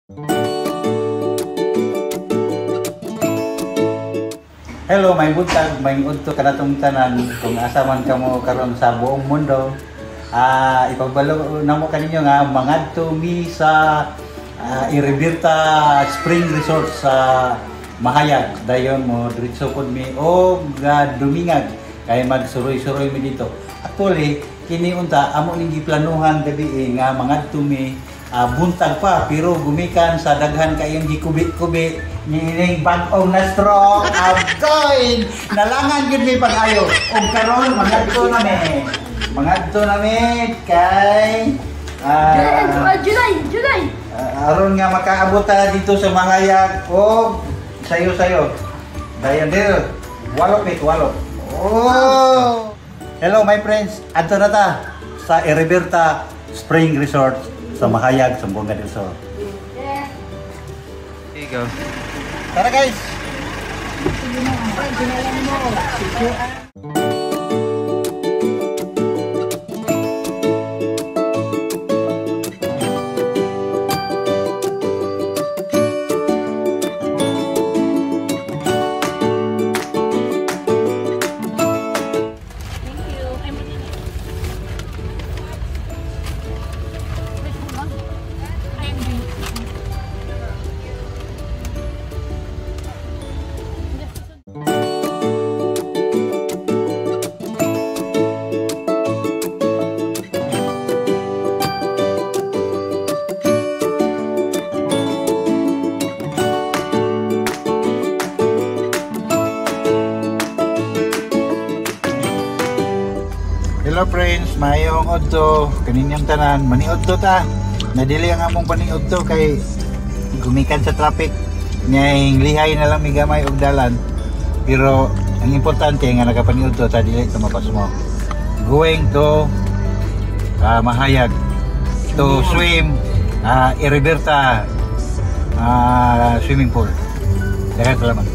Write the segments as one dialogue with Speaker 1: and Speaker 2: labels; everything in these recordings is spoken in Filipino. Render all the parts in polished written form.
Speaker 1: Hello, may buntag, may udto kanatong tanan kung asa man kamo karon sa buong mundo. Ipagbalo na mo kaninyo nga mangadto mi sa Irebirta Spring Resort sa Mahayag. Dayon mo diretso pod mi og dumingag kay magsuroy-suroy mi dito. Actually, kini unta amo ning giplanuhan gabi nga mangadto mi buntag pa pero gumikan sa daghan kayong gikubi-kubi nining bag-ong na stroke agoy nalangan gid mi pag-ayo og karon mangadto na mi kay July aron nga makaabot ta dito sa Mahayag og sayo dayon dir walo. Oh, hello my friends, adto na ta sa Irebirta Spring Resort sa Mahayag, Zamboanga del Sur.
Speaker 2: There
Speaker 3: you go.
Speaker 1: Tara guys! Hello friends, mayong udto kaninyong tanan, maniudto ta. Nadili ang among paniudto kay gumikan sa traffic. Ning lihay na lang migamay og dalan. Pero ang importante nga nagapaniudto ta dili ta mapasmo. Going to Mahayag to swim Irebirta swimming pool. Daghang salamat.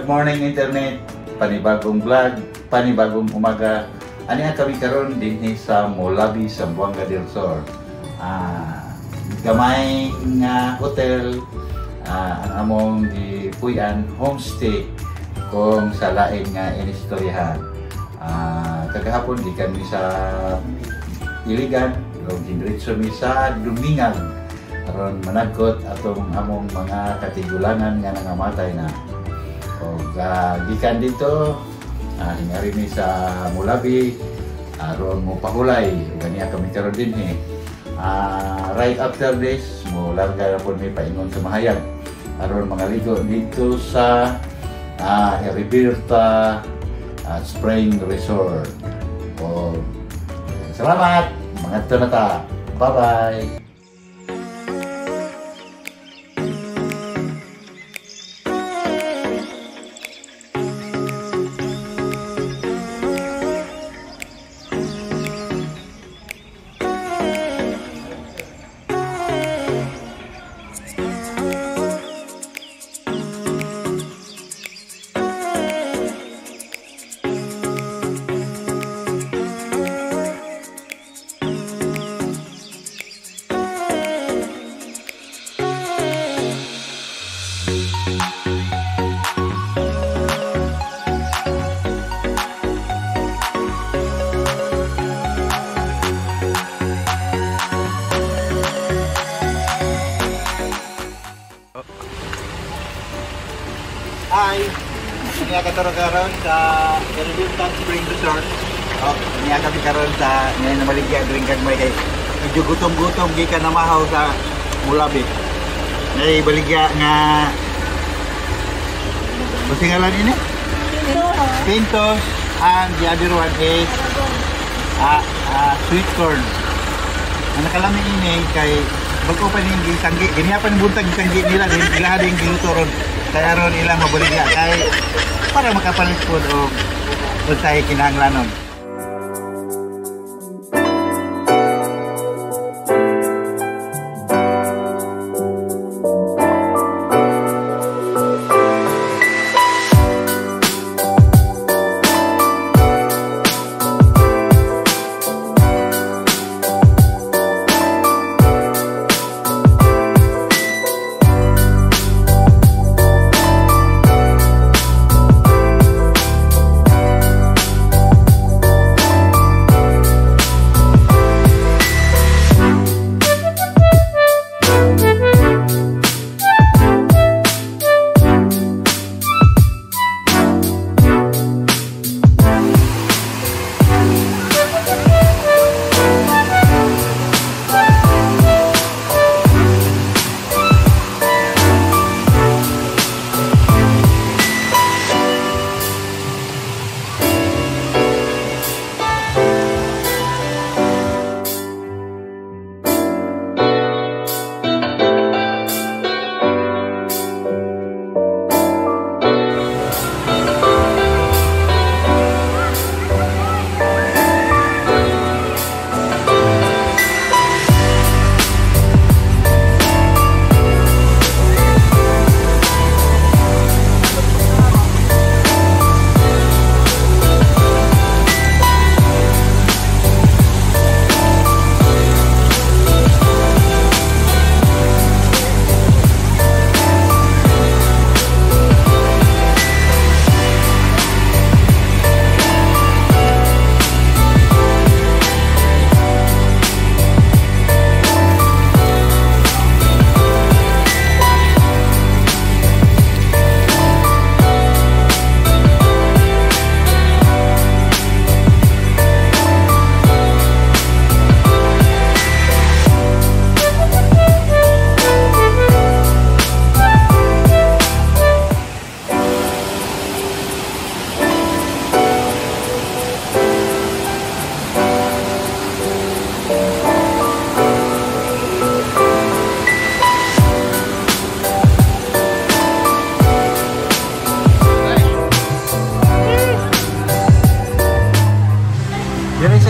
Speaker 1: Good morning internet, panibagong vlog, panibagong umaga. Ani kami karon dinhi sa Molabi, Zamboanga del Sur. Gamay nga hotel, ang among gipuy-an homestay kung sa lain nga inistoryahan. Kagahapon di kami sa Iligan, o gindiretso mi sa Dumingan aron managkot atong among mga katigulangan nga nangamatay na. O gikan dito, hingari mi sa Molabi aron mo pahulay ganiya kami karon dinhi. Right after this, mo larga na po may paingon sa mahayag aron mangaligo dito sa Iriberta Spring Resort. O salamat mga tunata. Bye-bye. Hi! Niya ka karon sa Iriberta Spring Resort. Niya kami karon sa ngayon na maligya during kagmay kay medyo gutom-gutom gikan na mahaw sa Molabi. May baligya nga basingalan ini? Pintos, and the other one is sweet corn. Ang nakalami ini kay bago pa ning gitanggi, giniapan buntag gitanggi nila din ilaha din gilutoron. Kaya ron ilang mabaligya kay para makapalit po o tayo kinahanglanon.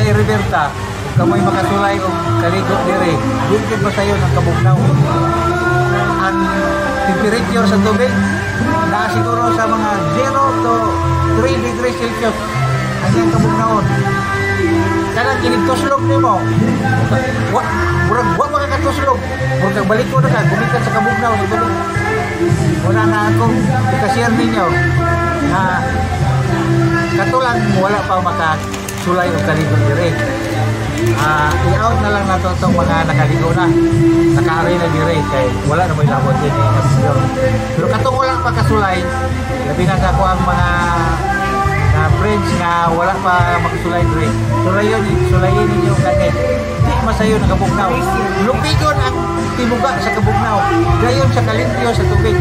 Speaker 2: Iriberta, kung kamoy makatulay o kaligot dire, bukid ba sayo ng kabugnaw. Ang temperature sa tubig, na siguro sa mga 0 to 3 degrees Celsius ang iyang kabugnaon. Kanang kinigtuslog nimo. Murag wa makakatuslog. Murag balik ko na ka, gumikan sa kabugnaw ni balik. Wala na akong i-share ninyo na katulang wala pa makasulay o kaligo dire. I-out na lang nato itong mga nakaligo na, naka-array na dire kay wala na may labot din pero katong wala pa kasulay, labi na sa ako ang mga friends nga wala pa makasulay dire. Sulayin ninyo kagay di masayo na kabugnaw. Lupigon ang timuga sa kabugnaw, gayon sa kalimpyo sa tubig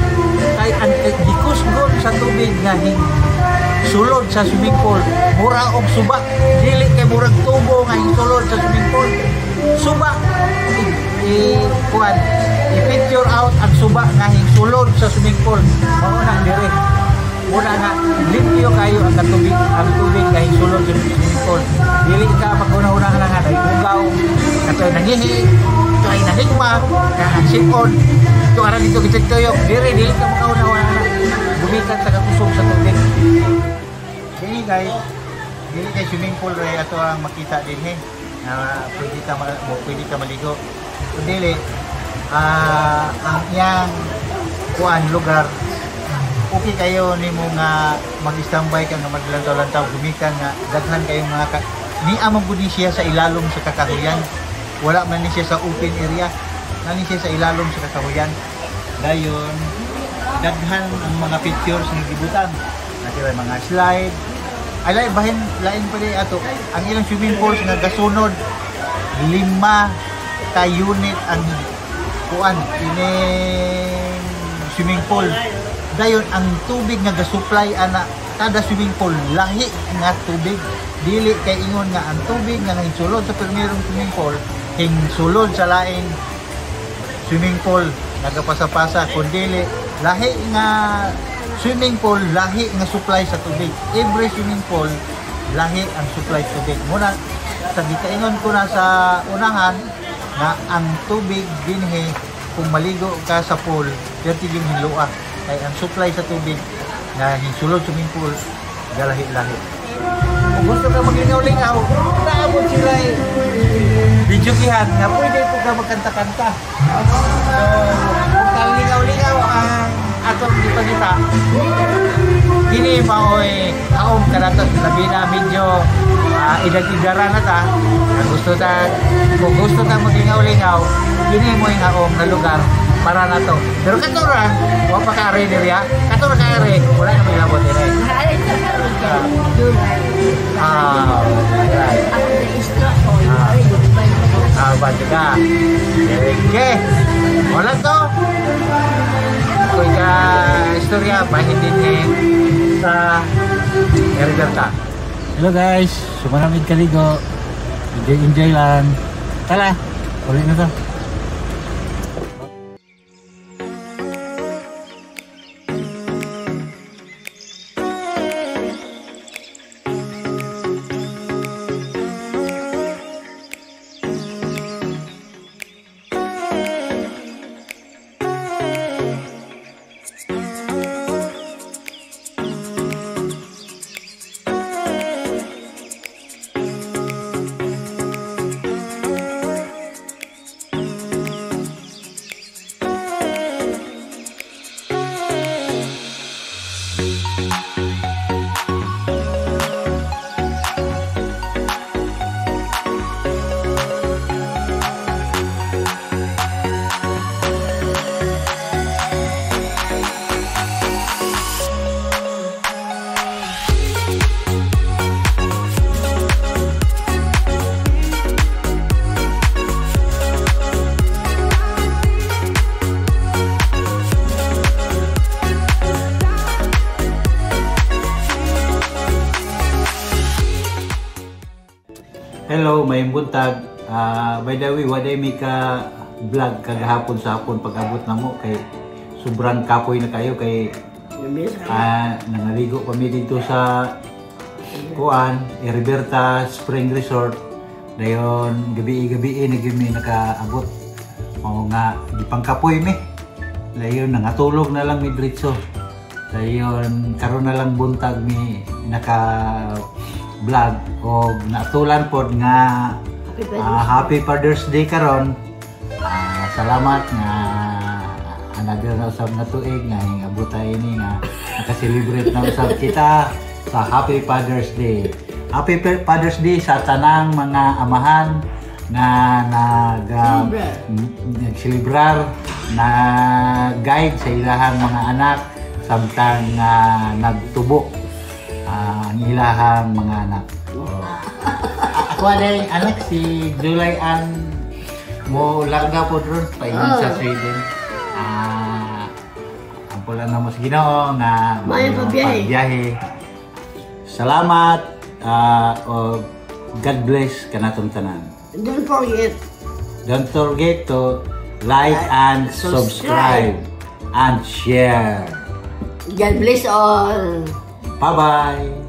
Speaker 2: kay ang gikusgon sa tubig nga sulod sa swimming pool, mura og suba, dili kay murag tubo nga sulod sa swimming pool. Suba i-picture out ang suba nga sulod sa swimming pool. Mao nang dire. Muna nga limpyo kayo ang tubig nga sulod sa swimming pool. Dili ka maguna-una nga nga ugaw, katoy nangihi, ito ay nahigma, nga sipon, ito aran dito kituyok, dili ka makauna-una nga gumikan sa kakusog sa tubig. Dili guys, dili kay swimming pool ray ato ang makita din pwede ka maligo. Kung dili ang iyang lugar okay kayo nimo nga mag-standby ka nga maglantaw-lantaw gumikan nga daghan kayong mga niamang gud siya sa ilalom sa kakahuyan. Wala man ni siya sa open area, nani siya sa ilalom sa kakahuyan. Dayon daghan ang mga pictures nga gibutan. Natira mga slide. Alay bahin lain pa di ato. Ang ilang swimming pools nga gasunod 5 ka unit ang kuan ini swimming pool. Dayon ang tubig nga gasupply ana kada swimming pool lahi nga tubig. Dili kay ingon nga ang tubig nga nagsulod sa primerong swimming pool sulod sa lain swimming pool nagapasa-pasa kun dili lahi nga swimming pool lahi nga supply sa tubig. Every swimming pool lahi ang supply sa tubig. Muna sa gikaingon ko na sa unahan na ang tubig dinhi kung maligo ka sa pool dili yung hilua kay ang supply sa tubig na hinsulod sa swimming pool galahi-lahi. Kung gusto ka maglingaw-lingaw, naabot sila videokihan na pwede po ka magkanta-kanta. So, kung kalingaw-lingaw ang atong kita kini maoy aom kanatos labi na medyo edad-edara na ta kung gusto ta maglingaw-lingaw kini mo yung aom na lugar para na to. Pero katura wa pa ka-are diri ha, katura ka-are wala na may labot dire. Baca ka. Okay. Wala to. Koy ka istorya bahin din sa Herberta. Hello guys, sumanamid kaligo. Enjoy lang. Tala, ulit na to.
Speaker 1: Hello, may buntag. By the way, waday mi ka vlog kagahapon sa hapon pag-abot na mo kay sobrang kapoy na kayo kay nangaligo kami dito sa kuan Herberta Spring Resort. Dayon gabi-gabi nagimi nakaabot. Mao nga gipangkapoy mi. Dayon nangatulog na lang mi diretso. So yun, karon na lang buntag mi naka vlog o natulan pod nga Happy Father's Day karon. Salamat nga another na usab na tuig nga abutay ini nga naka-celebrate na usab kita sa Happy Father's Day. Happy Father's Day sa tanang mga amahan na nag-celebrar na guide sa ilahang mga anak samtang nagtubo ang ilahang mga anak. Ako ay anak si July Ann mo larga po doon paingon sa Sweden. Ang pula na mo sa Ginoo nga pagbiyahe. Salamat. God bless kanatong tanan. Don't forget to like and subscribe and share.
Speaker 4: God bless all.
Speaker 1: Bye-bye.